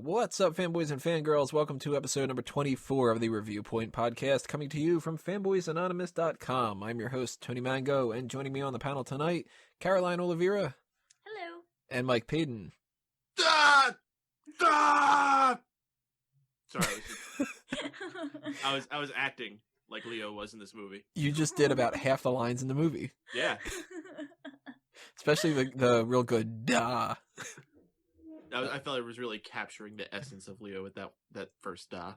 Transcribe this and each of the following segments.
What's up, fanboys and fangirls? Welcome to episode number 24 of the Reviewpoint podcast, coming to you from fanboysanonymous.com. I'm your host, Tony Mango, and joining me on the panel tonight, Caroline Oliveira. Hello. And Mike Paden. Sorry, I was acting like Leo was in this movie. You just did about half the lines in the movie. Yeah. Especially the real good "da." I felt it was really capturing the essence of Leo with that first "da."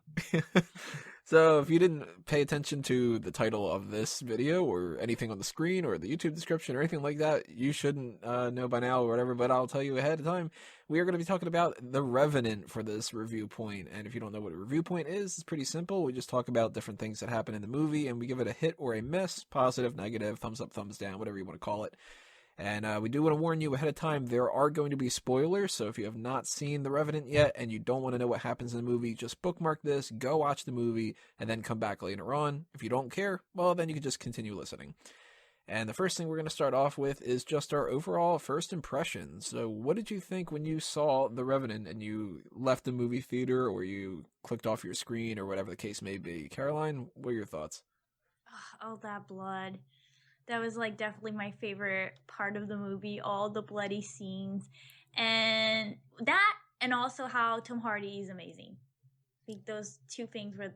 So if you didn't pay attention to the title of this video or anything on the screen or the YouTube description or anything like that, you shouldn't know by now or whatever, but I'll tell you ahead of time. We are going to be talking about The Revenant for this review point. And if you don't know what a review point is, it's pretty simple. We just talk about different things that happen in the movie and we give it a hit or a miss, positive, negative, thumbs up, thumbs down, whatever you want to call it. And we do want to warn you ahead of time, there are going to be spoilers, so if you have not seen The Revenant yet and you don't want to know what happens in the movie, just bookmark this, go watch the movie, and then come back later on. If you don't care, well, then you can just continue listening. And the first thing we're going to start off with is just our overall first impressions. So what did you think when you saw The Revenant and you left the movie theater or you clicked off your screen or whatever the case may be? Caroline, what are your thoughts? Oh, that blood. That was like definitely my favorite part of the movie, all the bloody scenes. And that, and also how Tom Hardy is amazing. I think those two things were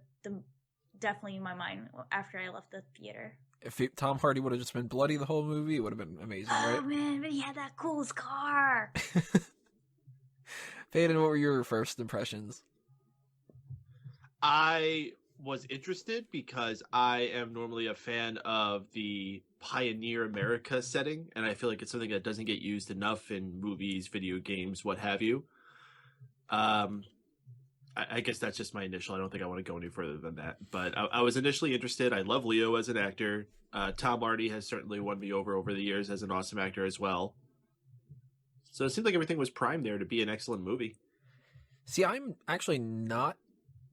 definitely in my mind after I left the theater. If Tom Hardy would have just been bloody the whole movie, it would have been amazing, right? Oh man, but he had that cool scar. Paden, what were your first impressions? I was interested because I am normally a fan of the pioneer America setting, and I feel like it's something that doesn't get used enough in movies, video games, what have you. I guess that's just my initial. I don't think I want to go any further than that, but I was initially interested. I love Leo as an actor. Tom Hardy has certainly won me over the years as an awesome actor as well. So it seemed like everything was primed there to be an excellent movie. See, I'm actually not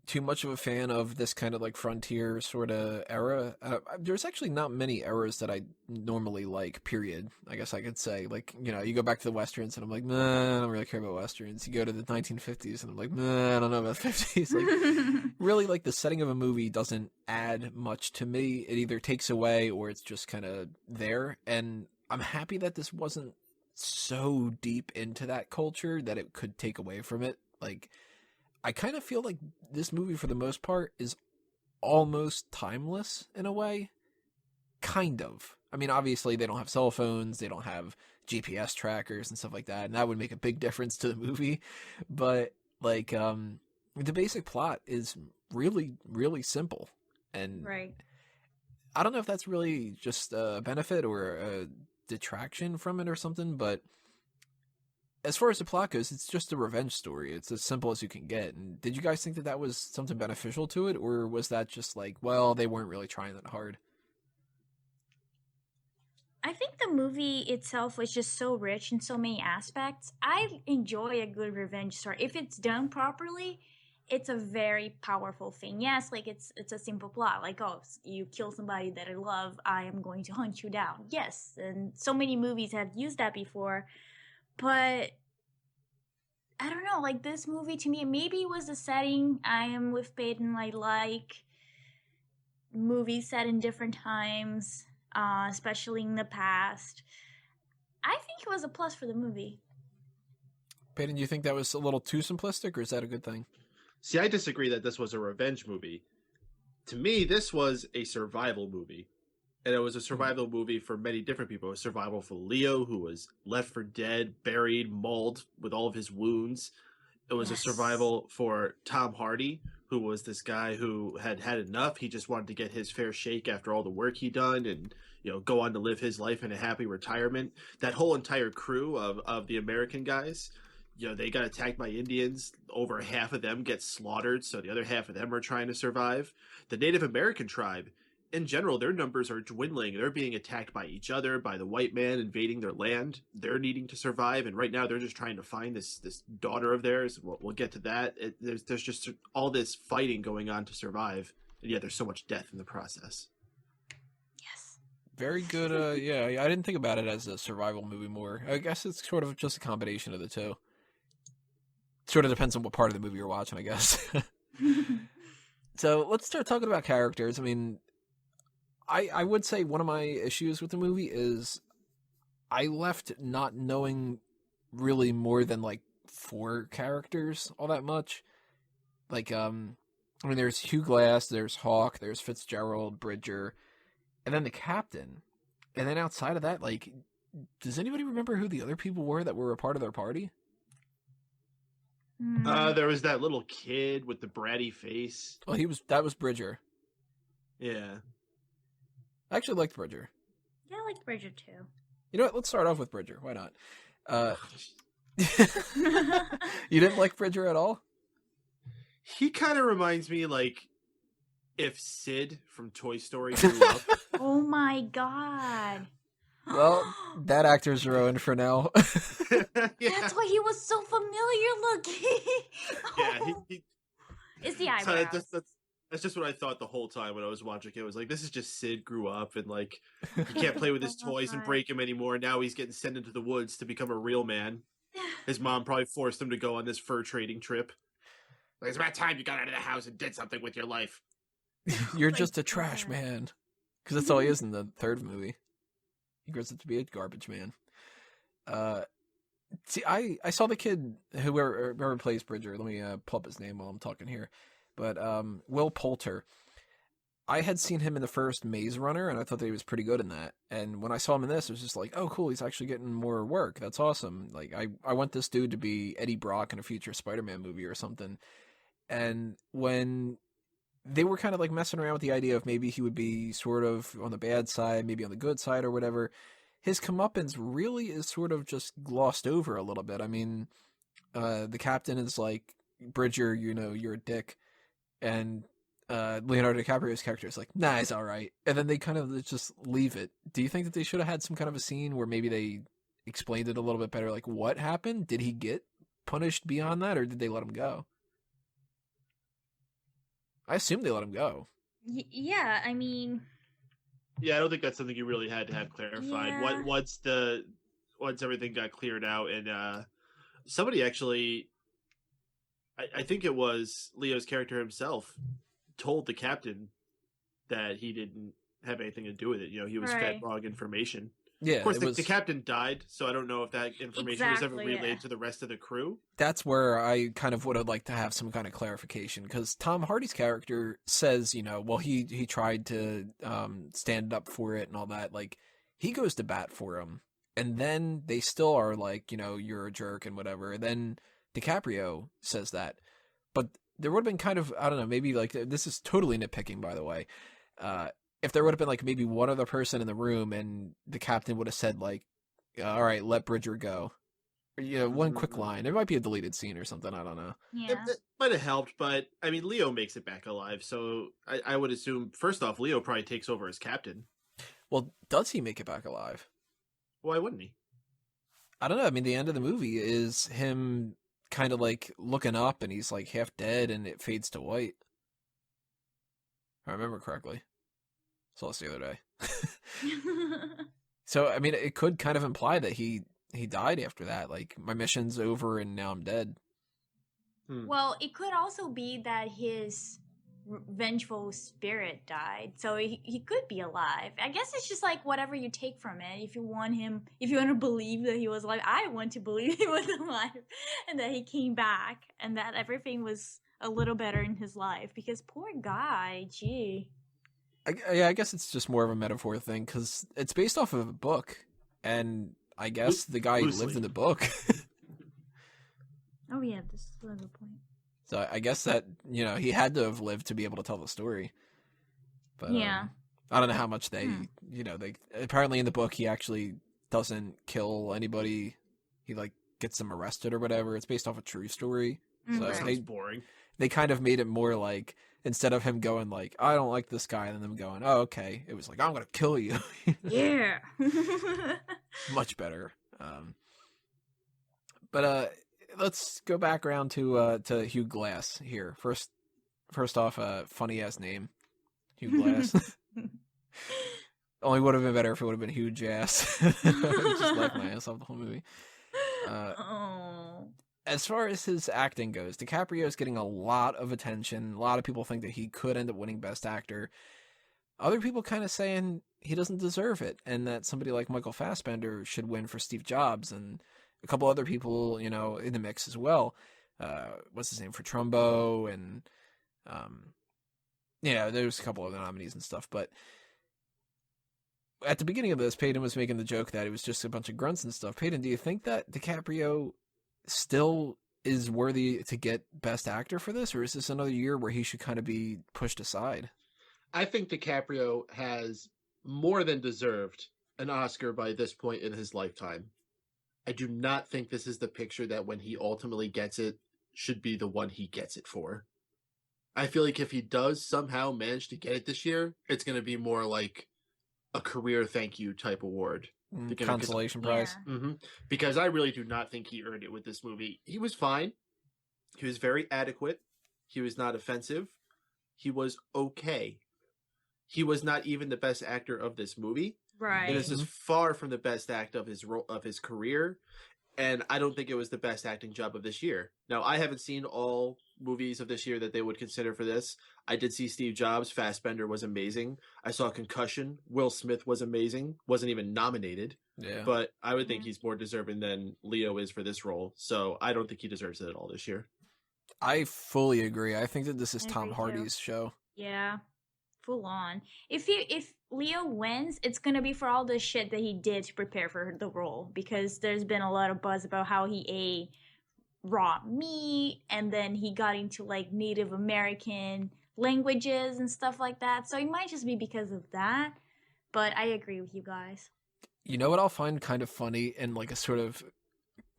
too much of a fan of this kind of like frontier sort of era. There's actually not many eras that I normally like, period. I guess I could say, like, you know, you go back to the Westerns and I'm like, nah, I don't really care about Westerns. You go to the 1950s and I'm like, nah, I don't know about the 50s. Like, really, like, the setting of a movie doesn't add much to me. It either takes away or it's just kind of there. And I'm happy that this wasn't so deep into that culture that it could take away from it. Like, I kind of feel like this movie, for the most part, is almost timeless in a way. Kind of. I mean, obviously, they don't have cell phones, they don't have GPS trackers and stuff like that, and that would make a big difference to the movie. But, like, the basic plot is really, really simple. And Right. I don't know if that's really just a benefit or a detraction from it or something, but as far as the plot goes, it's just a revenge story. It's as simple as you can get. And did you guys think that that was something beneficial to it, or was that just like, well, they weren't really trying that hard? I think the movie itself was just so rich in so many aspects. I enjoy a good revenge story. If it's done properly, it's a very powerful thing. Yes, like it's a simple plot. Like, oh, you kill somebody that I love, I am going to hunt you down. Yes, and so many movies have used that before. But I don't know, like this movie to me, maybe it was the setting. I am with Paden. I like movies set in different times, especially in the past. I think it was a plus for the movie. Paden, do you think that was a little too simplistic, or is that a good thing? See, I disagree that this was a revenge movie. To me, this was a survival movie. And it was a survival movie for many different people. It was survival for Leo, who was left for dead, buried, mauled with all of his wounds. It was a survival for Tom Hardy, who was this guy who had had enough. He just wanted to get his fair shake after all the work he'd done and, you know, go on to live his life in a happy retirement. That whole entire crew of the American guys, you know, they got attacked by Indians. Over half of them get slaughtered, so the other half of them are trying to survive. The Native American tribe, in general, their numbers are dwindling. They're being attacked by each other, by the white man invading their land. They're needing to survive, and right now they're just trying to find this daughter of theirs. We'll get to that. There's just all this fighting going on to survive, and yeah, there's so much death in the process. Yes. Very good. Yeah, I didn't think about it as a survival movie more. I guess it's sort of just a combination of the two. Sort of depends on what part of the movie you're watching, I guess. So let's start talking about characters. I mean, I would say one of my issues with the movie is I left not knowing really more than like 4 characters all that much. Like, I mean, there's Hugh Glass, there's Hawk, there's Fitzgerald, Bridger, and then the captain. And then outside of that, like, does anybody remember who the other people were that were a part of their party? There was that little kid with the bratty face. Well, that was Bridger. Yeah. I actually liked Bridger. Yeah, I liked Bridger too. You know what? Let's start off with Bridger. Why not? You didn't like Bridger at all? He kind of reminds me like if Sid from Toy Story grew up. Oh my god. Well, that actor's ruined for now. Yeah. That's why he was so familiar looking. Yeah, he It's the so eyebrows. that's just what I thought the whole time when I was watching it. It was like, this is just Sid grew up and like he can't play with his toys and break him anymore. Now he's getting sent into the woods to become a real man. His mom probably forced him to go on this fur trading trip. Like, it's about time you got out of the house and did something with your life. You're just a trash man. Because that's all he is in the 3rd movie. He grows up to be a garbage man. See, I saw the kid, whoever plays Bridger. Let me pull up his name while I'm talking here. But Will Poulter. I had seen him in the first Maze Runner, and I thought that he was pretty good in that. And when I saw him in this, it was just like, oh, cool, he's actually getting more work. That's awesome. Like, I want this dude to be Eddie Brock in a future Spider-Man movie or something. And when they were kind of like messing around with the idea of maybe he would be sort of on the bad side, maybe on the good side or whatever, his comeuppance really is sort of just glossed over a little bit. I mean, the captain is like, Bridger, you know, you're a dick. And Leonardo DiCaprio's character is like, nah, he's all right. And then they kind of just leave it. Do you think that they should have had some kind of a scene where maybe they explained it a little bit better? Like, what happened? Did he get punished beyond that, or did they let him go? I assume they let him go. Yeah, I mean... Yeah, I don't think that's something you really had to have clarified. Yeah. Once everything got cleared out, and somebody actually, I think it was Leo's character himself, told the captain that he didn't have anything to do with it. You know, he was fed wrong information. Yeah, of course, the captain died, so I don't know if that information was ever relayed to the rest of the crew. That's where I kind of would have liked to have some kind of clarification, because Tom Hardy's character says, you know, well, he tried to stand up for it and all that. Like, he goes to bat for him, and then they still are like, you know, you're a jerk and whatever. And then DiCaprio says that. But there would have been kind of, I don't know, maybe like, this is totally nitpicking, by the way, if there would have been like maybe one other person in the room and the captain would have said like, all right, let Bridger go. Or, you know, one quick line. It might be a deleted scene or something. I don't know. Yeah. It might have helped, but I mean, Leo makes it back alive. So I would assume, first off, Leo probably takes over as captain. Well, does he make it back alive? Why wouldn't he? I don't know. I mean, the end of the movie is him kind of like looking up and he's like half dead and it fades to white. If I remember correctly. Saw this the other day. So, I mean, it could kind of imply that he died after that. Like, my mission's over and now I'm dead. Well, it could also be that his vengeful spirit died, so he could be alive. I guess it's just like whatever you take from it. If you want to believe that he was alive, I want to believe he was alive, and that he came back, and that everything was a little better in his life. Because poor guy, gee. I guess it's just more of a metaphor thing, because it's based off of a book, and I guess the guy lived in the book. Oh yeah, this is a good point. So I guess that, you know, he had to have lived to be able to tell the story. But yeah. I don't know how much they, you know, they apparently in the book he actually doesn't kill anybody. He like gets them arrested or whatever. It's based off a true story. So That sounds boring. They kind of made it more like, instead of him going like, I don't like this guy, and them going, oh, okay. It was like, I'm going to kill you. Yeah. Much better. But let's go back around to Hugh Glass here. First off, funny ass name, Hugh Glass. Only would have been better if it would have been Hugh Jass. Just laughed my ass off the whole movie. as far as his acting goes, DiCaprio is getting a lot of attention. A lot of people think that he could end up winning Best Actor. Other people kind of saying he doesn't deserve it, and that somebody like Michael Fassbender should win for Steve Jobs, and a couple other people, in the mix as well. What's his name for Trumbo, and there's a couple other nominees and stuff. But at the beginning of this, Paden was making the joke that it was just a bunch of grunts and stuff. Paden, do you think that DiCaprio still is worthy to get Best Actor for this, or is this another year where he should kind of be pushed aside? I think DiCaprio has more than deserved an Oscar by this point in his lifetime. I do not think this is the picture that when he ultimately gets it should be the one he gets it for. I feel like if he does somehow manage to get it this year, it's going to be more like a career thank you type award. Consolation prize. Yeah. Mm-hmm. Because I really do not think he earned it with this movie. He was fine. He was very adequate. He was not offensive. He was okay. He was not even the best actor of this movie. Right. And this is far from the best act of his career. And I don't think it was the best acting job of this year. Now, I haven't seen all movies of this year that they would consider for this. I did see Steve Jobs. Fassbender was amazing. I saw Concussion. Will Smith was amazing. Wasn't even nominated. Yeah. But I would think he's more deserving than Leo is for this role. So I don't think he deserves it at all this year. I fully agree. I think that this is I Tom agree, Hardy's too. show. Yeah. Full on. If Leo wins, it's gonna be for all the shit that he did to prepare for the role, because there's been a lot of buzz about how he ate raw meat and then he got into like Native American languages and stuff like that. So it might just be because of that. But I agree with you guys. You know what I'll find kind of funny in like a sort of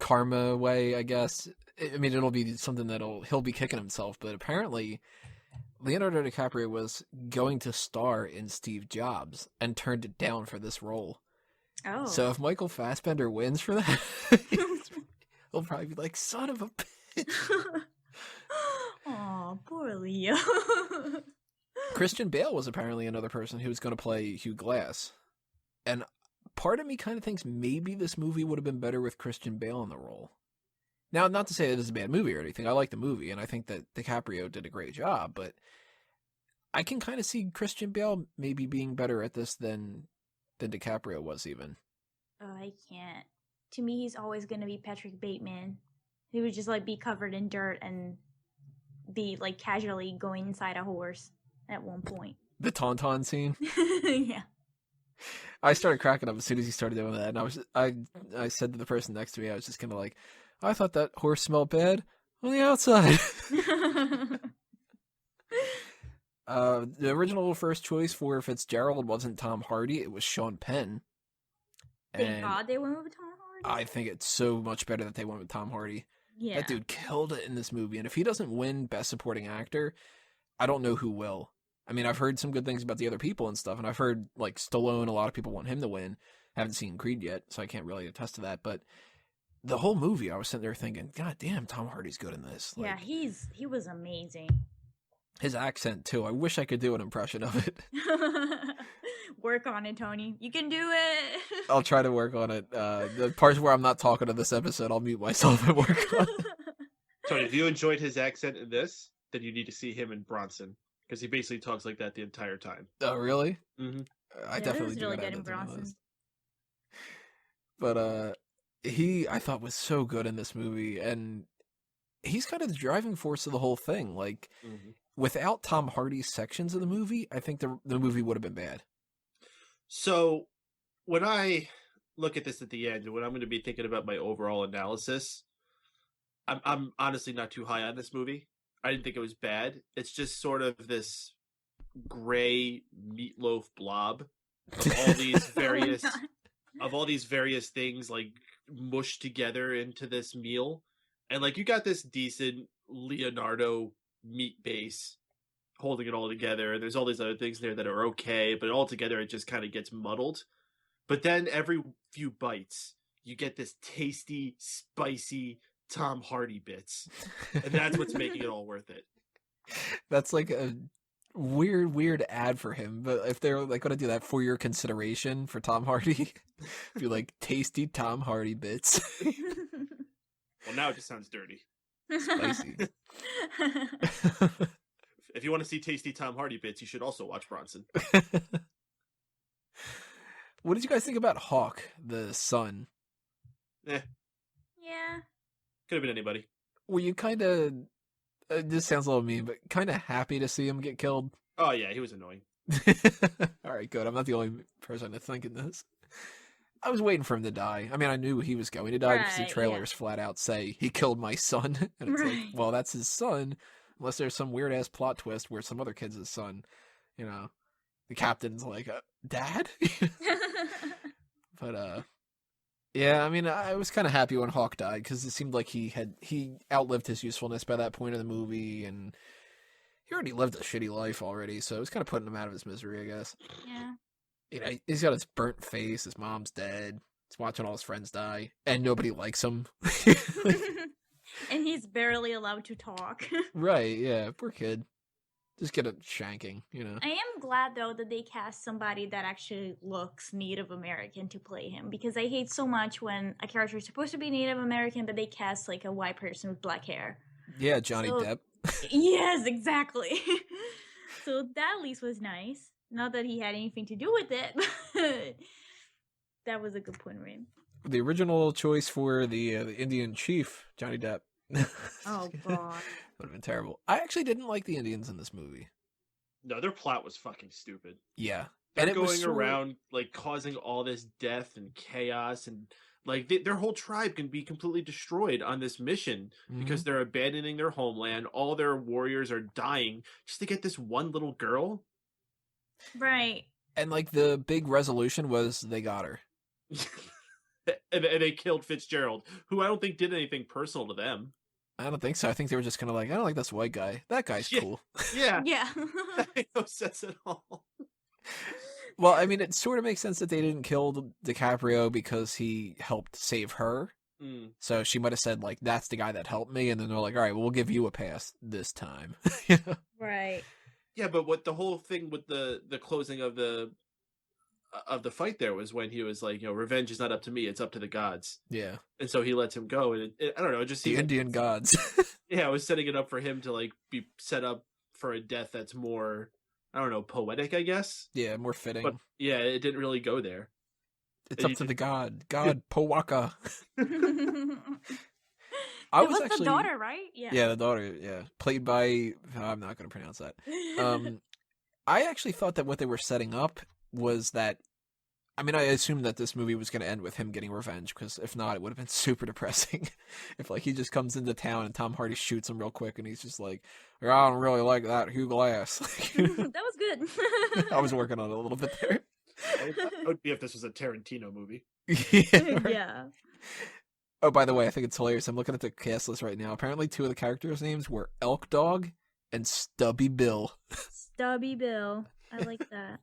karma way, I guess? I mean, it'll be something he'll be kicking himself, but apparently Leonardo DiCaprio was going to star in Steve Jobs and turned it down for this role. Oh. So if Michael Fassbender wins for that, he'll probably be like, son of a bitch. Aw, poor Leo. Christian Bale was apparently another person who was going to play Hugh Glass. And part of me kind of thinks maybe this movie would have been better with Christian Bale in the role. Now, not to say that it's a bad movie or anything. I like the movie, and I think that DiCaprio did a great job, but I can kind of see Christian Bale maybe being better at this than DiCaprio was even. Oh, I can't. To me, he's always going to be Patrick Bateman. He would just like be covered in dirt and be like casually going inside a horse at one point. The Tauntaun scene? Yeah. I started cracking up as soon as he started doing that, and I said to the person next to me, I was just kind of like, I thought that horse smelled bad on the outside. The original first choice for Fitzgerald wasn't Tom Hardy, it was Sean Penn. Thank God they went with Tom Hardy. I think it's so much better that they went with Tom Hardy. Yeah. That dude killed it in this movie, and if he doesn't win Best Supporting Actor, I don't know who will. I mean, I've heard some good things about the other people and stuff, and I've heard, like, Stallone, a lot of people want him to win. I haven't seen Creed yet, so I can't really attest to that, but the whole movie, I was sitting there thinking, God damn, Tom Hardy's good in this. Like, yeah, he was amazing. His accent, too. I wish I could do an impression of it. Work on it, Tony. You can do it. I'll try to work on it. The parts where I'm not talking to this episode, I'll mute myself and work on it. Tony, if you enjoyed his accent in this, then you need to see him in Bronson, because he basically talks like that the entire time. Oh, really? Mm-hmm. I definitely do really gotta good in add that to my Bronson. list. But I thought was so good in this movie, and he's kind of the driving force of the whole thing. Like, without Tom Hardy's sections of the movie, I think the movie would have been bad. So when I look at this at the end, and when I'm going to be thinking about my overall analysis, I'm honestly not too high on this movie. I didn't think it was bad. It's just sort of this gray meatloaf blob of all these various of all these various things like mushed together into this meal. And like you got this decent Leonardo meat base holding it all together. There's all these other things there that are okay, but all together it just kind of gets muddled. But then every few bites, you get this tasty, spicy Tom Hardy bits. And that's what's making it all worth it. That's like a weird ad for him, but if they're like going to do that for your consideration for Tom Hardy, be like tasty Tom Hardy bits. Well, now it just sounds dirty. Spicy. If you want to see tasty Tom Hardy bits, you should also watch Bronson. What did you guys think about Hawk, the son? Yeah. Could have been anybody. Were you kind of, this sounds a little mean, but kind of happy to see him get killed? Oh, yeah, he was annoying. All right, good. I'm not the only person that's thinking this. I was waiting for him to die. I mean, I knew he was going to die because the trailers flat out say he killed my son. And it's like, well, that's his son. Unless there's some weird ass plot twist where some other kid's his son. You know, the captain's like, Dad? But, yeah, I mean, I was kind of happy when Hawk died because it seemed like he outlived his usefulness by that point in the movie, and he already lived a shitty life already, so it was kind of putting him out of his misery, I guess. Yeah. You know, he's got his burnt face, his mom's dead, he's watching all his friends die, and nobody likes him. And he's barely allowed to talk. Right, yeah, poor kid. Just get a shanking, you know. I am glad, though, that they cast somebody that actually looks Native American to play him, because I hate so much when a character is supposed to be Native American, but they cast, like, a white person with black hair. Yeah, Johnny Depp. Yes, exactly. So that at least was nice. Not that he had anything to do with it, but that was a good point, right? The original choice for the Indian chief, Johnny Depp. Oh, God. Would have been terrible. I actually didn't like the Indians in this movie. No, their plot was fucking stupid. Yeah. They're and it was going around, like, causing all this death and chaos, and, like, their whole tribe can be completely destroyed on this mission because they're abandoning their homeland. All their warriors are dying just to get this one little girl. Right. And, like, the big resolution was they got her. and they killed Fitzgerald, who I don't think did anything personal to them. I don't think so. I think they were just kind of like, I don't like this white guy. That guy's cool. Yeah. Yeah. That makes no sense at all. Well, I mean, it sort of makes sense that they didn't kill DiCaprio because he helped save her. So she might have said, like, that's the guy that helped me. And then they're like, all right, well, we'll give you a pass this time. Right. Yeah, but what the whole thing with the closing of the fight there was when he was like, you know, revenge is not up to me, it's up to the gods. Yeah. And so he lets him go, and I don't know, it just seemed the Indian gods. Yeah, I was setting it up for him to, like, be set up for a death that's more, I don't know, poetic, I guess. Yeah, more fitting. But yeah, it didn't really go there. It's up to the god Powaka. I was actually the daughter, right? Yeah, the daughter. Yeah, played by I'm not going to pronounce that. I actually thought that what they were setting up was that. I mean, I assumed that this movie was going to end with him getting revenge, because if not, it would have been super depressing. If, like, he just comes into town and Tom Hardy shoots him real quick, and he's just like, I don't really like that Hugh Glass. That was good. I was working on it a little bit there. It would be if this was a Tarantino movie. Yeah. Oh, by the way, I think it's hilarious. I'm looking at the cast list right now. Apparently, 2 of the characters' names were Elk Dog and Stubby Bill. Stubby Bill. I like that.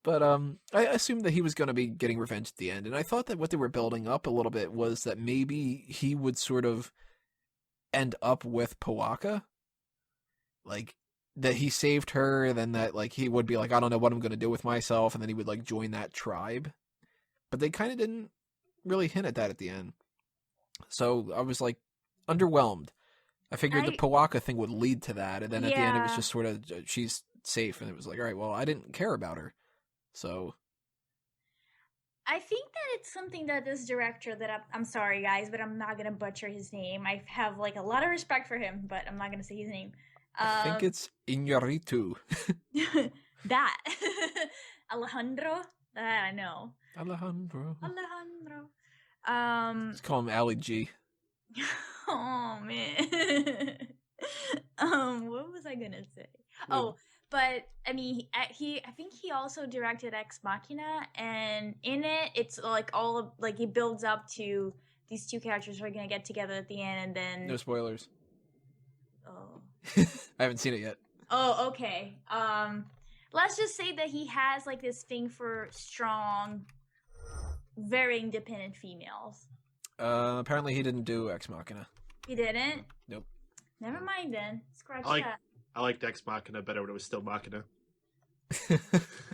But I assumed that he was going to be getting revenge at the end, and I thought that what they were building up a little bit was that maybe he would sort of end up with Powaka. Like, that he saved her, then that, like, he would be like, I don't know what I'm going to do with myself, and then he would, like, join that tribe. But they kind of didn't really hint at that at the end. So I was, like, underwhelmed. I figured the Powaka thing would lead to that, and then at the end it was just sort of, she's safe, and it was like, all right, well, I didn't care about her. So I think that it's something that this director that I'm sorry, guys, but I'm not going to butcher his name. I have, like, a lot of respect for him, but I'm not going to say his name. I think it's Iñárritu. That. Alejandro? That I know. Alejandro. Let's call him Ali G. Oh, man. What was I going to say? Oh, but I mean, I think he also directed Ex Machina, and in it, it's like all of, like, it builds up to these 2 characters who are gonna get together at the end, and then no spoilers. Oh, I haven't seen it yet. Oh, okay. Let's just say that he has, like, this thing for strong, very independent females. Apparently he didn't do Ex Machina. He didn't? Nope. Never mind then. Scratch that. I liked Ex Machina better when it was still Machina. Oh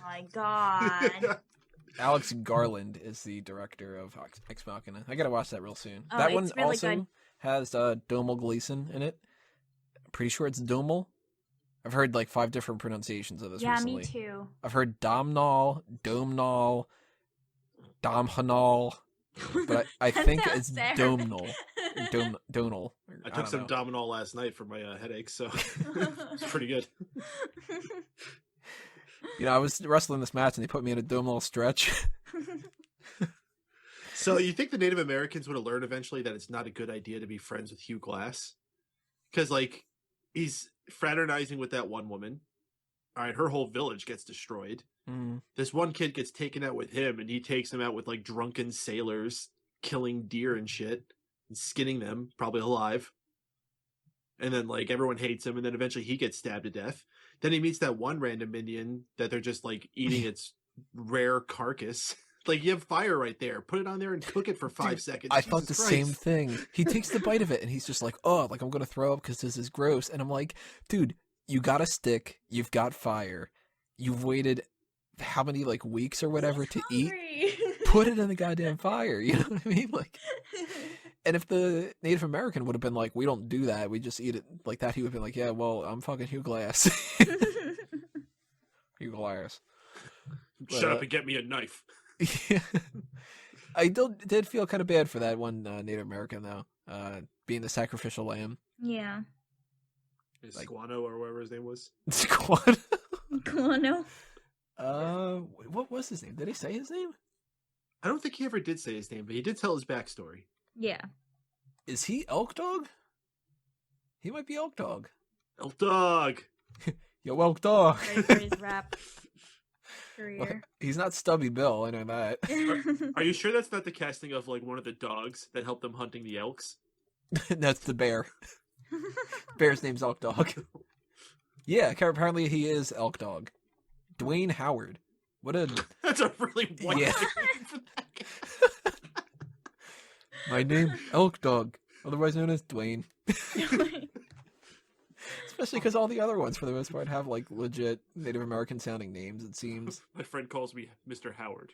my god. Alex Garland is the director of Ex Machina. I gotta watch that real soon. Oh, that one really also good. has Domhnall Gleeson in it. I'm pretty sure it's Domhnall. I've heard like 5 different pronunciations of this recently. Yeah, me too. I've heard Domhnall, Domhnall, but I think it's Domhnall. Domhnall. I took some Domhnall last night for my headaches, so it's pretty good. I was wrestling this match and they put me in a Domhnall stretch. So you think the Native Americans would have learned eventually that it's not a good idea to be friends with Hugh Glass? Because, like, he's fraternizing with that one woman. All right, her whole village gets destroyed. Mm. This one kid gets taken out with him, and he takes him out with, like, drunken sailors, killing deer and shit, and skinning them, probably alive. And then, like, everyone hates him, and then eventually he gets stabbed to death. Then he meets that one random Indian that they're just, like, eating its rare carcass. Like, you have fire right there. Put it on there and cook it for 5 seconds. I thought the same thing. He takes the bite of it, and he's just like, oh, like, I'm going to throw up because this is gross. And I'm like, dude, you got a stick. You've got fire. You've waited how many, like, weeks or whatever to eat? Put it in the goddamn fire. You know what I mean? Like, and if the Native American would have been like, we don't do that. We just eat it like that. He would have been like, yeah, well, I'm fucking Hugh Glass. Hugh Glass. Shut up and get me a knife. Yeah. I did feel kind of bad for that one Native American, though, being the sacrificial lamb. Yeah. Squano or whatever his name was. Squano? Guano? What was his name? Did he say his name? I don't think he ever did say his name, but he did tell his backstory. Yeah. Is he Elk Dog? He might be Elk Dog. Elk Dog! Yo, Elk Dog! Right for his rap career. He's not Stubby Bill, I know that. Are you sure that's not the casting of, like, one of the dogs that helped them hunting the elks? That's the bear. Bear's name's Elk Dog. Yeah, apparently he is Elk Dog. Dwayne Howard. What a... That's a really white name for that guy. My name, Elk Dog, otherwise known as Dwayne. Especially because all the other ones, for the most part, have, like, legit Native American sounding names, it seems. My friend calls me Mr. Howard.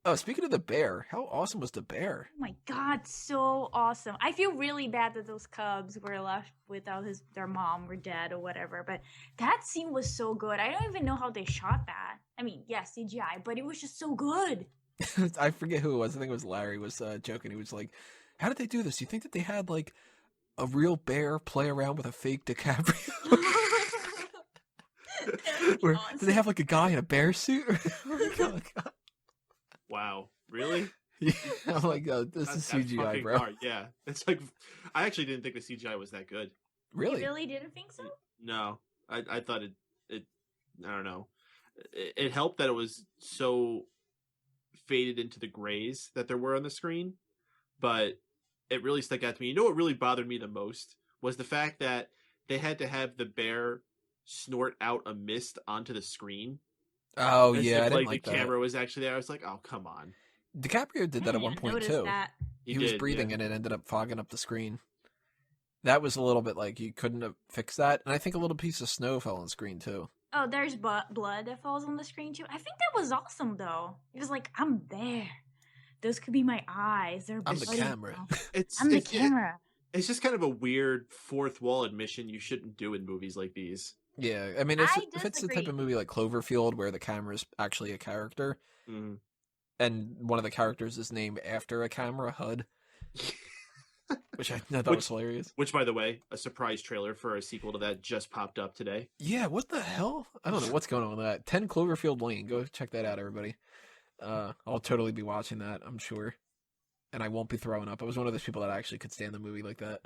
Oh, speaking of the bear, how awesome was the bear? Oh my god, so awesome. I feel really bad that those cubs were left without their mom or dad or whatever, but that scene was so good. I don't even know how they shot that. I mean, yeah, CGI, but it was just so good. I forget who it was. I think it was Larry was joking. He was like, how did they do this? Do you think that they had, like, a real bear play around with a fake DiCaprio? Or awesome. Do they have, like, a guy in a bear suit? Oh my god. Wow, really? Yeah, I'm like, oh, this is CGI, bro. Hard. Yeah, it's like I actually didn't think the CGI was that good. Really? You really didn't think so? No, I thought it. I don't know. It helped that it was so faded into the grays that there were on the screen, but it really stuck out to me. You know what really bothered me the most was the fact that they had to have the bear snort out a mist onto the screen. Oh, As yeah, if, I didn't like like the that. camera was actually there. I was like, oh, come on. DiCaprio did that at one point, too. That. He was breathing and it ended up fogging up the screen. That was a little bit like you couldn't have fixed that. And I think a little piece of snow fell on the screen, too. Oh, there's blood that falls on the screen, too. I think that was awesome, though. It was like, I'm there. Those could be my eyes. They're I'm the bloody camera. now. I'm the camera. It's just kind of a weird fourth wall admission you shouldn't do in movies like these. Yeah, I mean, if it's the type of movie like Cloverfield where the camera's actually a character, and one of the characters is named after a camera, HUD, which I thought was hilarious. Which, by the way, a surprise trailer for a sequel to that just popped up today. Yeah, what the hell? I don't know what's going on with that. 10 Cloverfield Lane. Go check that out, everybody. I'll totally be watching that, I'm sure. And I won't be throwing up. I was one of those people that actually could stand the movie like that.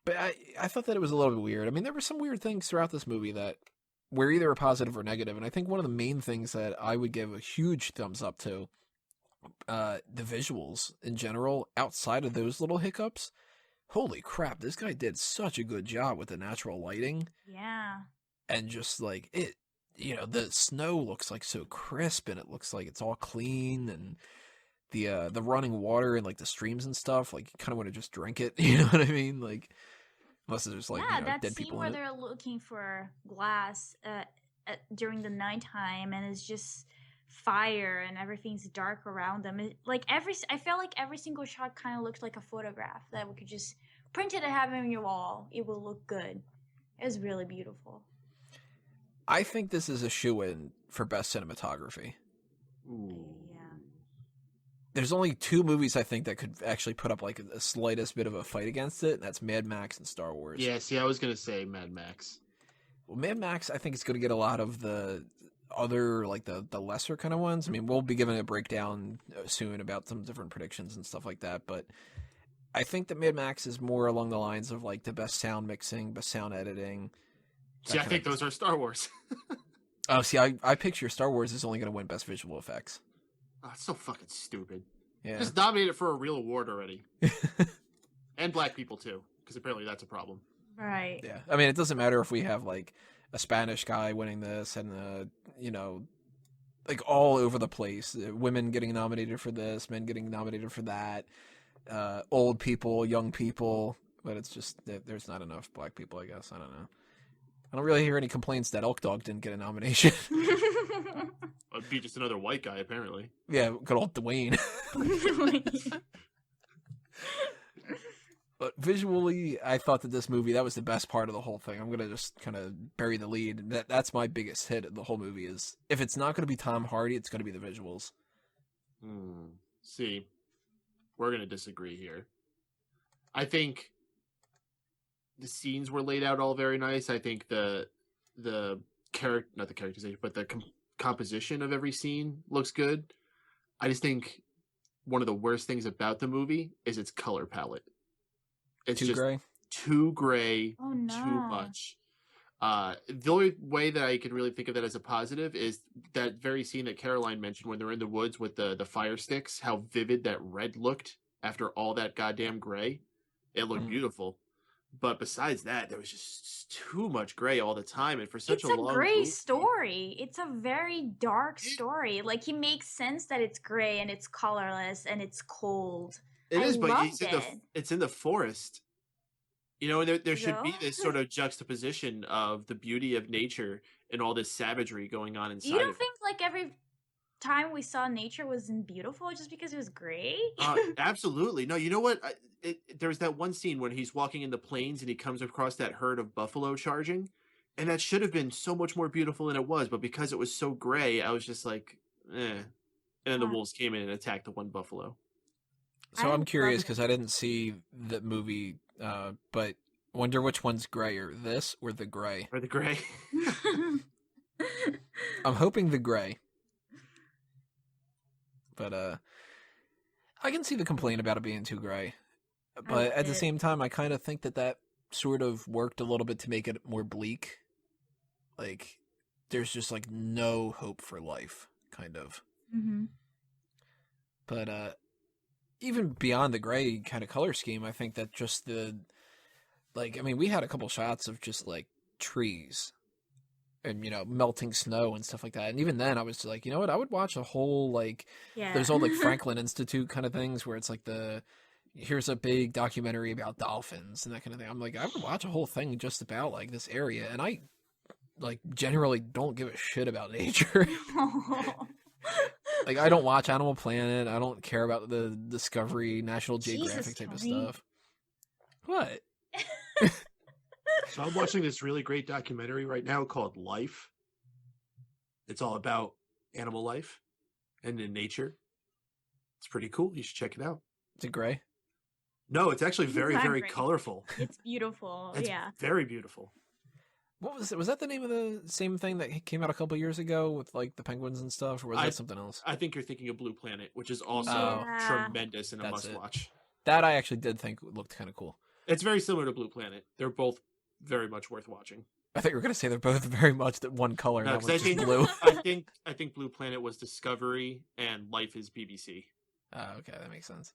But I thought that it was a little bit weird. I mean, there were some weird things throughout this movie that were either a positive or negative. And I think one of the main things that I would give a huge thumbs up to, the visuals in general, outside of those little hiccups. Holy crap, this guy did such a good job with the natural lighting. Yeah. And just like it, the snow looks like so crisp and it looks like it's all clean, and the running water and like the streams and stuff, like you kind of want to just drink it. You know what I mean? Like, unless there's like that dead scene people where in it. they're looking for glass during the nighttime, and it's just fire and everything's dark around them. I felt like every single shot kind of looked like a photograph that we could just print it and have it on your wall. It will look good. It was really beautiful. I think this is a shoo-in for best cinematography. Ooh. Yeah. There's only 2 movies I think that could actually put up like the slightest bit of a fight against it, and that's Mad Max and Star Wars. Yeah, see, I was gonna say Mad Max. Well, Mad Max, I think it's going to get a lot of the other, like the lesser kind of ones. I mean, we'll be giving a breakdown soon about some different predictions and stuff like that, but I think that Mad Max is more along the lines of like the best sound mixing, best sound editing. See, I think those are Star Wars. Oh, see, I picture Star Wars is only going to win best visual effects. Oh, it's so fucking stupid. Yeah. Just nominate it for a real award already. And black people too, because apparently that's a problem. Right. Yeah. I mean, it doesn't matter if we have like a Spanish guy winning this and like all over the place. Women getting nominated for this, men getting nominated for that, old people, young people, but it's just there's not enough black people, I guess. I don't know. I don't really hear any complaints that Elk Dog didn't get a nomination. I'd be just another white guy, apparently. Yeah, good old Dwayne. But visually, I thought that this movie, that was the best part of the whole thing. I'm going to just kind of bury the lead. That's my biggest hit of the whole movie is, if it's not going to be Tom Hardy, it's going to be the visuals. See, we're going to disagree here. I think the scenes were laid out all very nice. I think the character, not the characterization, but the composition of every scene looks good. I just think one of the worst things about the movie is its color palette. It's Too just gray? too gray, Oh, no. too much. The only way that I could really think of that as a positive is that very scene that Caroline mentioned when they're in the woods with the fire sticks, how vivid that red looked after all that goddamn gray. It looked beautiful. But besides that, there was just too much gray all the time, and for such a long It's a gray movie, story. It's a very dark story. Like, it makes sense that it's gray and it's colorless and it's cold. it is, but loved it's in the forest. You know, and there should be No? this sort of juxtaposition of the beauty of nature and all this savagery going on inside. You don't of it. think like every time we saw nature wasn't beautiful just because it was gray? Absolutely. No, you know what? There's that one scene when he's walking in the plains and he comes across that herd of buffalo charging, and that should have been so much more beautiful than it was, but because it was so gray, I was just like, eh. And then the wolves came in and attacked the one buffalo. So I'm curious love because I didn't see the movie, but wonder which one's grayer, this or the gray? Or the gray. I'm hoping the gray. But I can see the complaint about it being too gray. But at the same time, I kind of think that sort of worked a little bit to make it more bleak. Like, there's just like no hope for life, kind of. Mm-hmm. But even beyond the gray kind of color scheme, I think that just we had a couple shots of just like trees and, melting snow and stuff like that. And even then I was like, you know what, I would watch a whole, there's all like Franklin Institute kind of things where it's like here's a big documentary about dolphins and that kind of thing. I'm like, I would watch a whole thing just about like this area. And I generally don't give a shit about nature. Like, I don't watch Animal Planet. I don't care about the Discovery, National Geographic type of stuff. What? So I'm watching this really great documentary right now called Life. It's all about animal life and in nature. It's pretty cool. You should check it out. Is it gray? No, it's actually very, not very great. colorful. It's beautiful. It's Yeah. very beautiful. What was it? Was that the name of the same thing that came out a couple years ago with like the penguins and stuff, or was that something else? I think you're thinking of Blue Planet, which is also Yeah. tremendous and a That's it. must-watch. That I actually did think looked kind of cool. It's very similar to Blue Planet. They're both very much worth watching. I thought you were going to say they're both very much that one color. No, That 'cause was I just think blue. I think Blue Planet was Discovery and Life is BBC. Okay, that makes sense.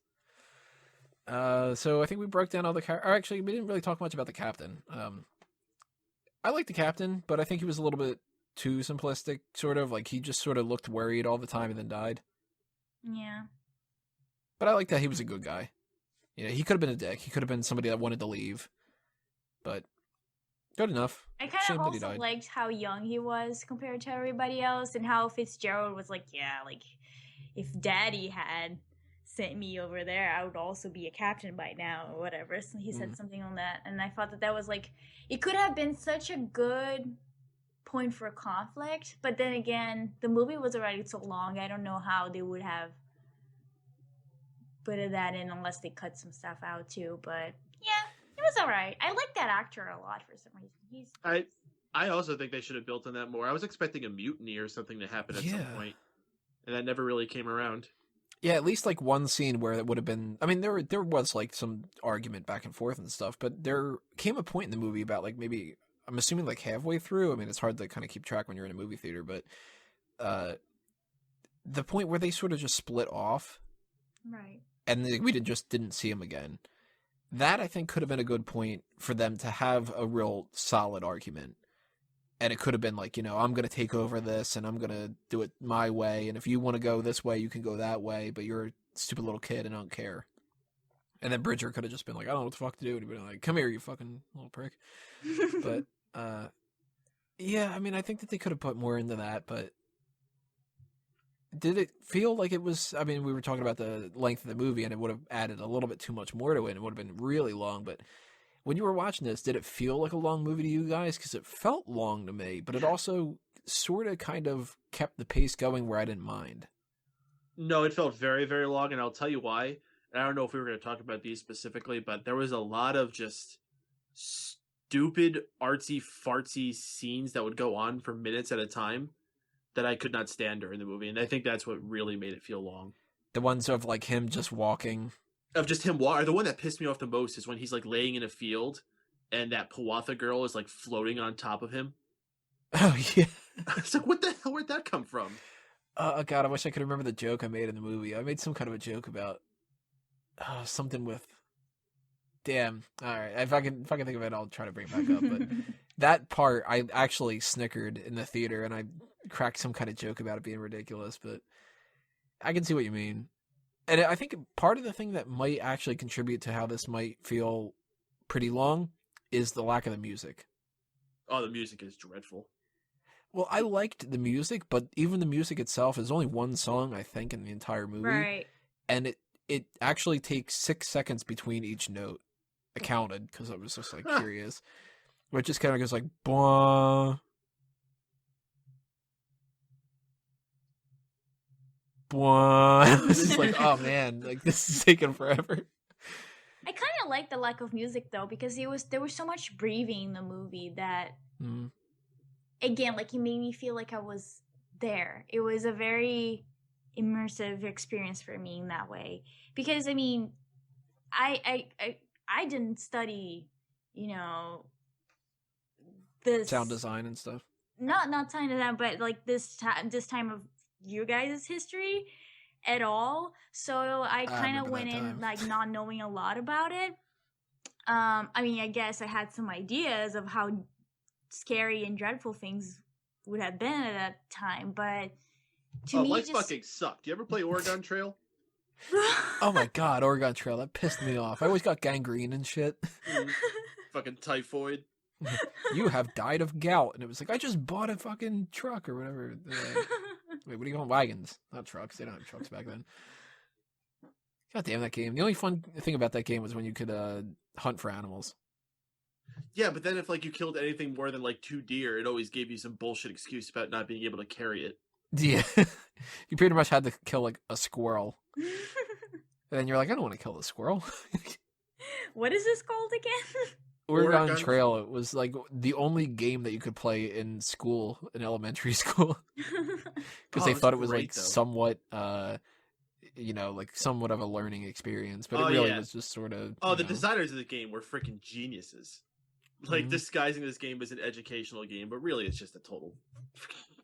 So I think we broke down all the characters. Actually, we didn't really talk much about the captain. I like the captain, but I think he was a little bit too simplistic, sort of. Like, he just sort of looked worried all the time and then died. Yeah. But I like that he was a good guy. He could have been a dick. He could have been somebody that wanted to leave. But Good enough. I kind Shame of that he also died. liked how young he was compared to everybody else, and how Fitzgerald was like, yeah, like if Daddy had sent me over there, I would also be a captain by now or whatever. So he said something on that, and I thought that was like, it could have been such a good point for conflict, but then again, the movie was already so long. I don't know how they would have put that in unless they cut some stuff out too. But yeah, it was all right. I like that actor a lot for some reason. I also think they should have built on that more. I was expecting a mutiny or something to happen at some point, and that never really came around. Yeah, at least like one scene where it would have been. I mean, there was like some argument back and forth and stuff, but there came a point in the movie about like maybe I'm assuming like halfway through. I mean, it's hard to kind of keep track when you're in a movie theater, but the point where they sort of just split off, Right. and we didn't see him again. That I think could have been a good point for them to have a real solid argument. And it could have been like, you know, I'm going to take over this and I'm going to do it my way. And if you want to go this way, you can go that way. But you're a stupid little kid and I don't care. And then Bridger could have just been like, I don't know what the fuck to do. And he'd been like, come here, you fucking little prick. But, yeah, I mean, I think that they could have put more into that. But did it feel like it was, I mean, we were talking about the length of the movie and it would have added a little bit too much more to it. It would have been really long. But when you were watching this, did it feel like a long movie to you guys? Because it felt long to me, but it also sort of kind of kept the pace going where I didn't mind. No, it felt very, very long, and I'll tell you why. And I don't know if we were going to talk about these specifically, but there was a lot of just stupid, artsy, fartsy scenes that would go on for minutes at a time that I could not stand during the movie, and I think that's what really made it feel long. The ones of like him just walking. Of just him walking. The one that pissed me off the most is when he's like laying in a field and that Pawatha girl is like floating on top of him. Oh, yeah. It's like, what the hell? Where'd that come from? Oh, God, I wish I could remember the joke I made in the movie. I made some kind of a joke about something with... Damn. All right. If I can think of it, I'll try to bring it back up. But that part, I actually snickered in the theater and I cracked some kind of joke about it being ridiculous. But I can see what you mean. And I think part of the thing that might actually contribute to how this might feel pretty long is the lack of the music. Oh, the music is dreadful. Well, I liked the music, but even the music itself is only one song, I think, in the entire movie. Right. And it actually takes 6 seconds between each note. I counted because I was just like curious. Where it just kind of goes like, blah. It's like, oh man, like this is taking forever. I kind of like the lack of music though, because there was so much breathing in the movie that again, like it made me feel like I was there. It was a very immersive experience for me in that way. Because I mean, I didn't study, you know, this sound design and stuff. Not sound design, but like this time of you guys' history at all, so I kind of went in like not knowing a lot about it. I mean, I guess I had some ideas of how scary and dreadful things would have been at that time, but to me, life fucking sucked. You ever play Oregon Trail? Oh my God, Oregon Trail, that pissed me off. I always got gangrene and shit. Fucking typhoid. You have died of gout, and it was like, I just bought a fucking truck or whatever. Wait, what are you calling wagons? Not trucks. They don't have trucks back then. God damn that game. The only fun thing about that game was when you could hunt for animals. Yeah, but then if like you killed anything more than like 2 deer, it always gave you some bullshit excuse about not being able to carry it. Yeah. You pretty much had to kill like a squirrel. And then you're like, I don't want to kill the squirrel. What is this called again? Oregon Trail. It was like the only game that you could play in school, in elementary school, because they thought it was like somewhat, you know, like somewhat of a learning experience, but it really was just sort of. Oh, the designers of the game were freaking geniuses. Like disguising this game as an educational game, but really it's just a total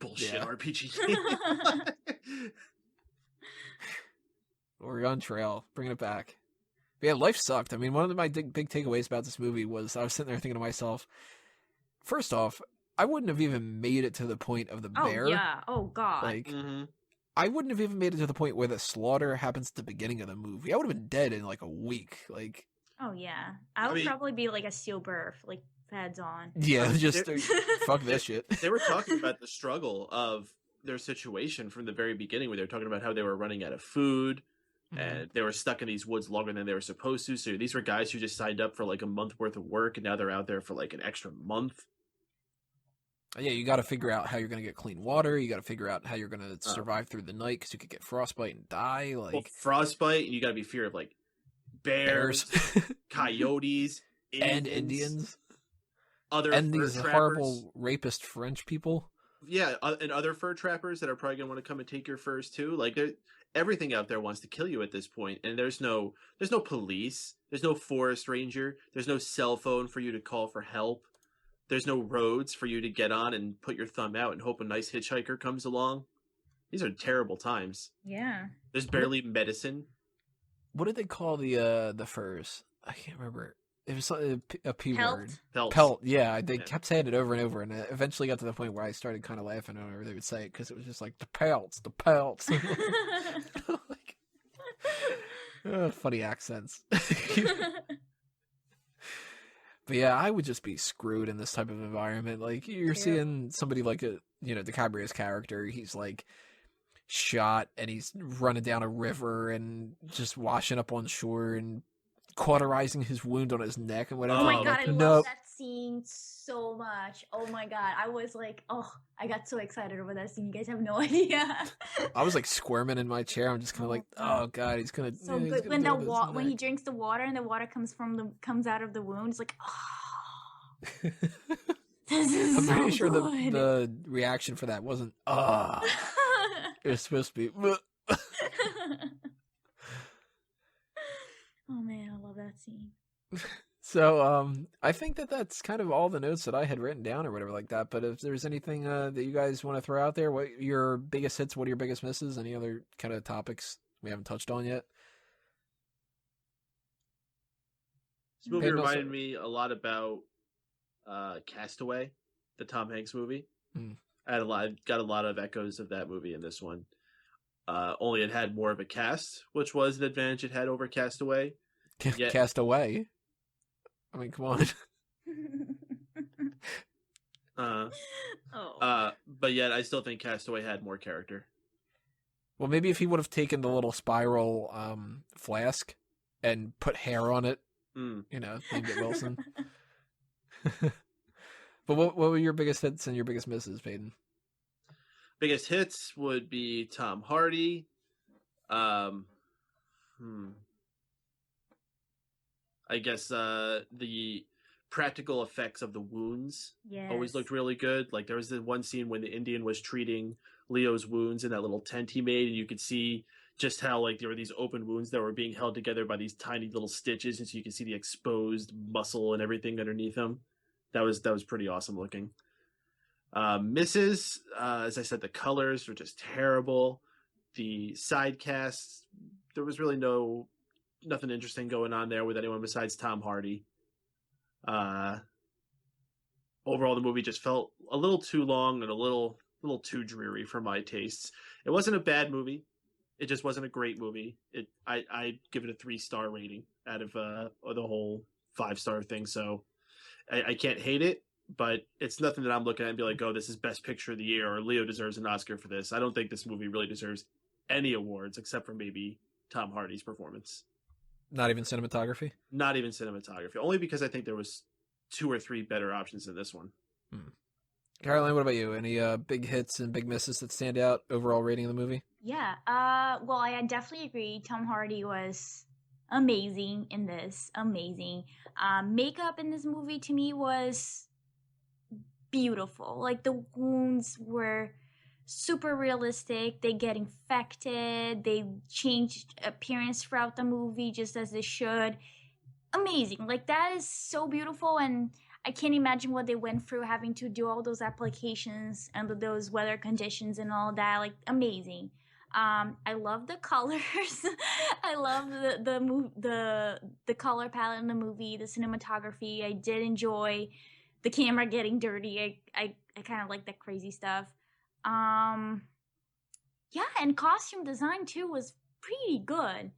bullshit RPG game. Oregon Trail, bringing it back. But yeah, life sucked. I mean, one of my big takeaways about this movie was I was sitting there thinking to myself, first off, I wouldn't have even made it to the point of the bear. Oh, yeah. Oh, God. Like, I wouldn't have even made it to the point where the slaughter happens at the beginning of the movie. I would have been dead in like a week. Like, oh, yeah. I would probably be like a stillbirth, like pads on. Yeah, just fuck this shit. They were talking about the struggle of their situation from the very beginning, where they were talking about how they were running out of food and they were stuck in these woods longer than they were supposed to. So these were guys who just signed up for like a month worth of work, and now they're out there for like an extra month. Yeah, you got to figure out how you're going to get clean water. You got to figure out how you're going to survive through the night, because you could get frostbite and die. Like, well, frostbite, and you got to be fear of like bears. Coyotes, Indians, and these trappers. Horrible rapist French people. Yeah, and other fur trappers that are probably gonna want to come and take your furs too. Like, everything out there wants to kill you at this point, and there's no police, there's no forest ranger, there's no cell phone for you to call for help, there's no roads for you to get on and put your thumb out and hope a nice hitchhiker comes along. These are terrible times. Yeah. There's barely medicine. What did they call the furs? I can't remember. It was a P word. Pelt. Yeah, they kept saying it over and over, and it eventually got to the point where I started kind of laughing whenever they would say it, because it was just like, the pelts. Like, funny accents. But yeah, I would just be screwed in this type of environment. Like, you're seeing somebody like DiCaprio's character. He's like shot, and he's running down a river and just washing up on shore and cauterizing his wound on his neck and whatever. Oh my god, like, I love that scene so much. Oh my god, I was like, I got so excited over that scene. You guys have no idea. I was like squirming in my chair. I'm just kind of like, oh god, he's gonna. So good when when he drinks the water and the water comes out of the wound. It's like, oh, this is I'm pretty so sure good. the reaction for that wasn't it was supposed to be. Oh man, I love that scene. So, I think that's kind of all the notes that I had written down or whatever like that. But if there's anything that you guys want to throw out there, what your biggest hits, what are your biggest misses, any other kind of topics we haven't touched on yet? This movie reminded me a lot about Castaway, the Tom Hanks movie. I got a lot of echoes of that movie in this one. Only it had more of a cast, which was an advantage it had over Castaway. Castaway? I mean, come on. But yet, I still think Castaway had more character. Well, maybe if he would have taken the little spiral flask and put hair on it, named it Wilson. But what were your biggest hits and your biggest misses, Paden? Biggest hits would be Tom Hardy. I guess the practical effects of the wounds always looked really good. Like, there was the one scene when the Indian was treating Leo's wounds in that little tent he made, and you could see just how, like, there were these open wounds that were being held together by these tiny little stitches, and so you could see the exposed muscle and everything underneath them. That was pretty awesome looking. Misses, as I said, the colors were just terrible. The side casts, there was really nothing interesting going on there with anyone besides Tom Hardy. Overall, the movie just felt a little too long and a little too dreary for my tastes. It wasn't a bad movie. It just wasn't a great movie. I'd give it a 3-star rating out of the whole 5-star thing. So I can't hate it, but it's nothing that I'm looking at and be like, oh, this is best picture of the year, or Leo deserves an Oscar for this. I don't think this movie really deserves any awards except for maybe Tom Hardy's performance. Not even cinematography? Not even cinematography. Only because I think there was 2 or 3 better options in this one. Caroline, what about you? Any big hits and big misses that stand out? Overall rating of the movie? Yeah. Well, I definitely agree. Tom Hardy was amazing in this. Amazing. Makeup in this movie to me was beautiful. Like, the wounds were super realistic. They get infected. They changed appearance throughout the movie just as they should. Amazing. Like, that is so beautiful, and I can't imagine what they went through having to do all those applications under those weather conditions and all that. Like, amazing. I love the colors. I love the color palette in the movie, the cinematography. I did enjoy the camera getting dirty. I kind of like that crazy stuff. Yeah, and costume design too was pretty good.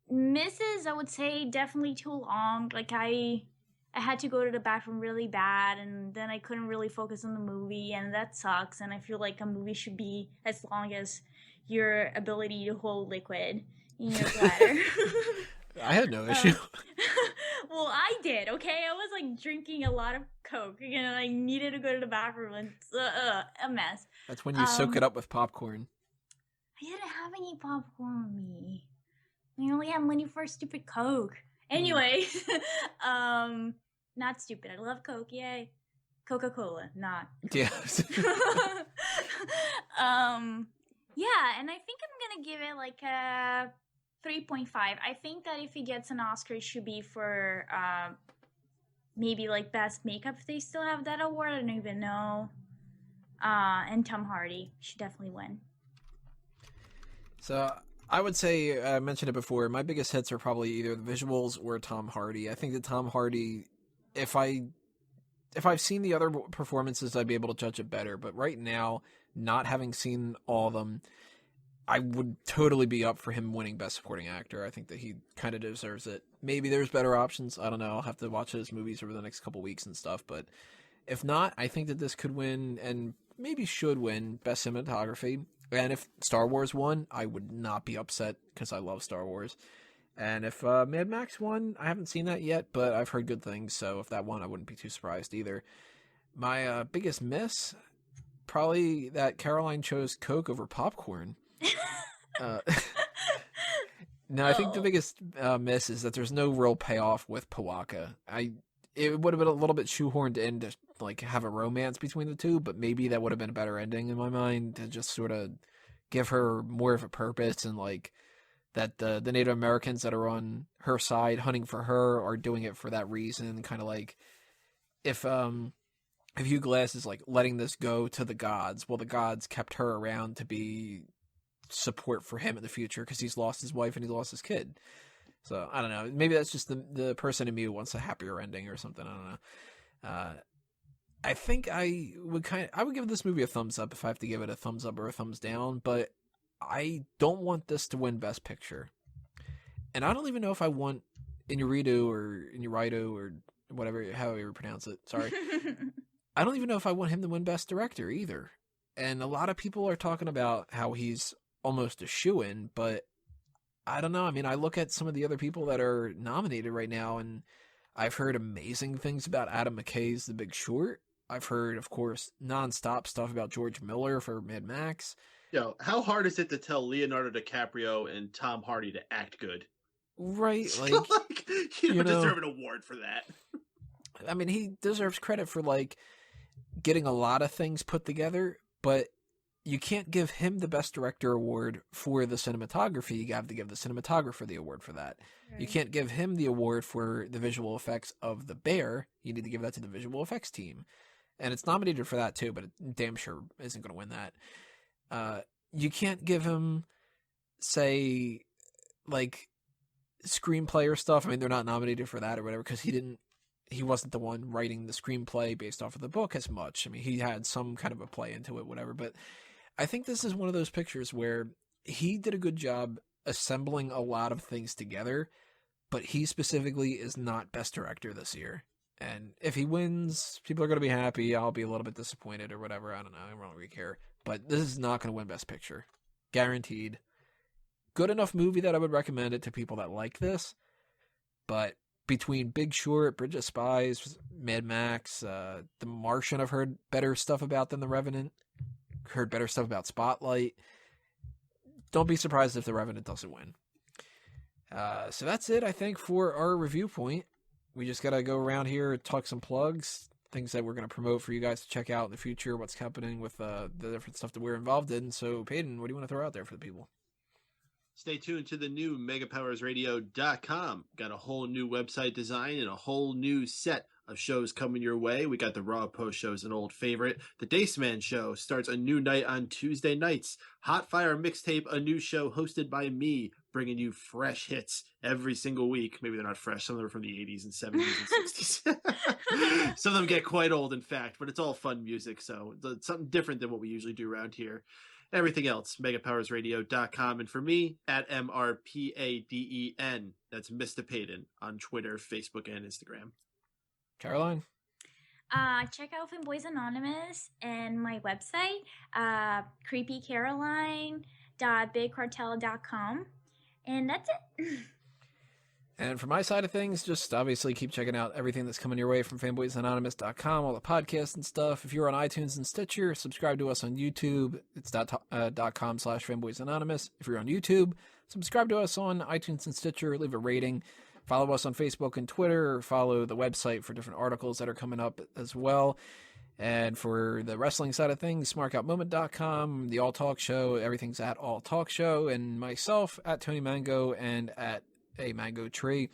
Misses, I would say definitely too long. Like I had to go to the bathroom really bad, and then I couldn't really focus on the movie, and that sucks. And I feel like a movie should be as long as your ability to hold liquid in your bladder. I had no issue. Well, I did. Okay, I was like drinking a lot of Coke, and I needed to go to the bathroom, and a mess. That's when you soak it up with popcorn. I didn't have any popcorn with me. I only had money for a stupid Coke. Anyway, not stupid. I love Coke. Yay. Coca-Cola, not. Yeah. Yeah, and I think I'm gonna give it like a 3.5. I think that if he gets an Oscar, it should be for maybe like best makeup if they still have that award. I don't even know. And Tom Hardy should definitely win. So I would say, I mentioned it before, my biggest hits are probably either the visuals or Tom Hardy. I think that Tom Hardy, if I've seen the other performances, I'd be able to judge it better. But right now, not having seen all of them, I would totally be up for him winning Best Supporting Actor. I think that he kind of deserves it. Maybe there's better options. I don't know. I'll have to watch his movies over the next couple weeks and stuff. But if not, I think that this could win and maybe should win Best Cinematography. And if Star Wars won, I would not be upset because I love Star Wars. And if Mad Max won, I haven't seen that yet, but I've heard good things. So if that won, I wouldn't be too surprised either. My biggest miss, probably that Caroline chose Coke over popcorn. No, I think the biggest miss is that there's no real payoff with Pawaka. It would have been a little bit shoehorned in to like have a romance between the two, but maybe that would have been a better ending in my mind to just sort of give her more of a purpose, and like that the Native Americans that are on her side hunting for her are doing it for that reason. Kind of like if Hugh Glass is like letting this go to the gods, well, the gods kept her around to be support for him in the future because he's lost his wife and he's lost his kid. So I don't know. Maybe that's just the person in me who wants a happier ending or something. I don't know. I think I would give this movie a thumbs up if I have to give it a thumbs up or a thumbs down, but I don't want this to win Best Picture. And I don't even know if I want Iñárritu or whatever, however you pronounce it. Sorry. I don't even know if I want him to win Best Director either. And a lot of people are talking about how he's almost a shoo-in, but I don't know. I mean, I look at some of the other people that are nominated right now, and I've heard amazing things about Adam McKay's The Big Short. I've heard, of course, nonstop stuff about George Miller for Mad Max. Yo, how hard is it to tell Leonardo DiCaprio and Tom Hardy to act good? Right, like you don't deserve an award for that. I mean, he deserves credit for like getting a lot of things put together, but you can't give him the Best Director award for the cinematography. You have to give the cinematographer the award for that. Right. You can't give him the award for the visual effects of The Bear. You need to give that to the visual effects team. And it's nominated for that too, but it damn sure isn't going to win that. You can't give him, say, like, screenplay or stuff. I mean, they're not nominated for that or whatever because he wasn't the one writing the screenplay based off of the book as much. I mean, he had some kind of a play into it, whatever. But I think this is one of those pictures where he did a good job assembling a lot of things together, but he specifically is not Best Director this year. And if he wins, people are going to be happy. I'll be a little bit disappointed or whatever. I don't know. I don't really care. But this is not going to win Best Picture. Guaranteed. Good enough movie that I would recommend it to people that like this. But between Big Short, Bridge of Spies, Mad Max, The Martian, I've heard better stuff about than The Revenant. Heard better stuff about Spotlight. Don't be surprised if The Revenant doesn't win. So that's it, I think, for our review point. We just got to go around here, talk some plugs, things that we're going to promote for you guys to check out in the future, what's happening with the different stuff that we're involved in. So, Paden, what do you want to throw out there for the people? Stay tuned to the new megapowersradio.com. Got a whole new website design and a whole new set of shows coming your way. We got the Raw Post Show's an old favorite. The Daceman Show starts a new night on Tuesday nights. Hot Fire Mixtape, a new show hosted by me, bringing you fresh hits every single week. Maybe they're not fresh. Some of them are from the 80s and 70s and 60s. Some of them get quite old, in fact, but it's all fun music, so it's something different than what we usually do around here. Everything else, megapowersradio.com. And for me, at MRPADEN. That's Mr. Paden on Twitter, Facebook, and Instagram. Caroline? Check out Fanboys Anonymous and my website, creepycaroline.bigcartel.com. And that's it. And for my side of things, just obviously keep checking out everything that's coming your way from fanboysanonymous.com, all the podcasts and stuff. If you're on iTunes and Stitcher, subscribe to us on YouTube. It's .com/fanboysanonymous. If you're on YouTube, subscribe to us on iTunes and Stitcher. Leave a rating. Follow us on Facebook and Twitter. Follow the website for different articles that are coming up as well. And for the wrestling side of things, smarkoutmoment.com, the All Talk Show, everything's at All Talk Show, and myself at Tony Mango and at A Mango Tree.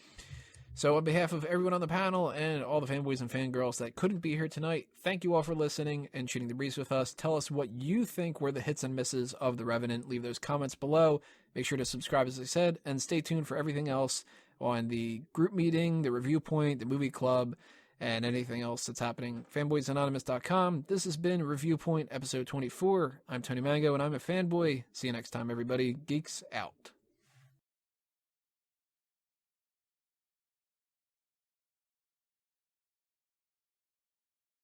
So on behalf of everyone on the panel and all the fanboys and fangirls that couldn't be here tonight, thank you all for listening and shooting the breeze with us. Tell us what you think were the hits and misses of The Revenant. Leave those comments below. Make sure to subscribe, as I said, and stay tuned for everything else on the group meeting, the review point, the movie club, and anything else that's happening. fanboysanonymous.com. This has been Review Point, episode 24. I'm Tony Mango, and I'm a fanboy. See you next time, everybody. Geeks out.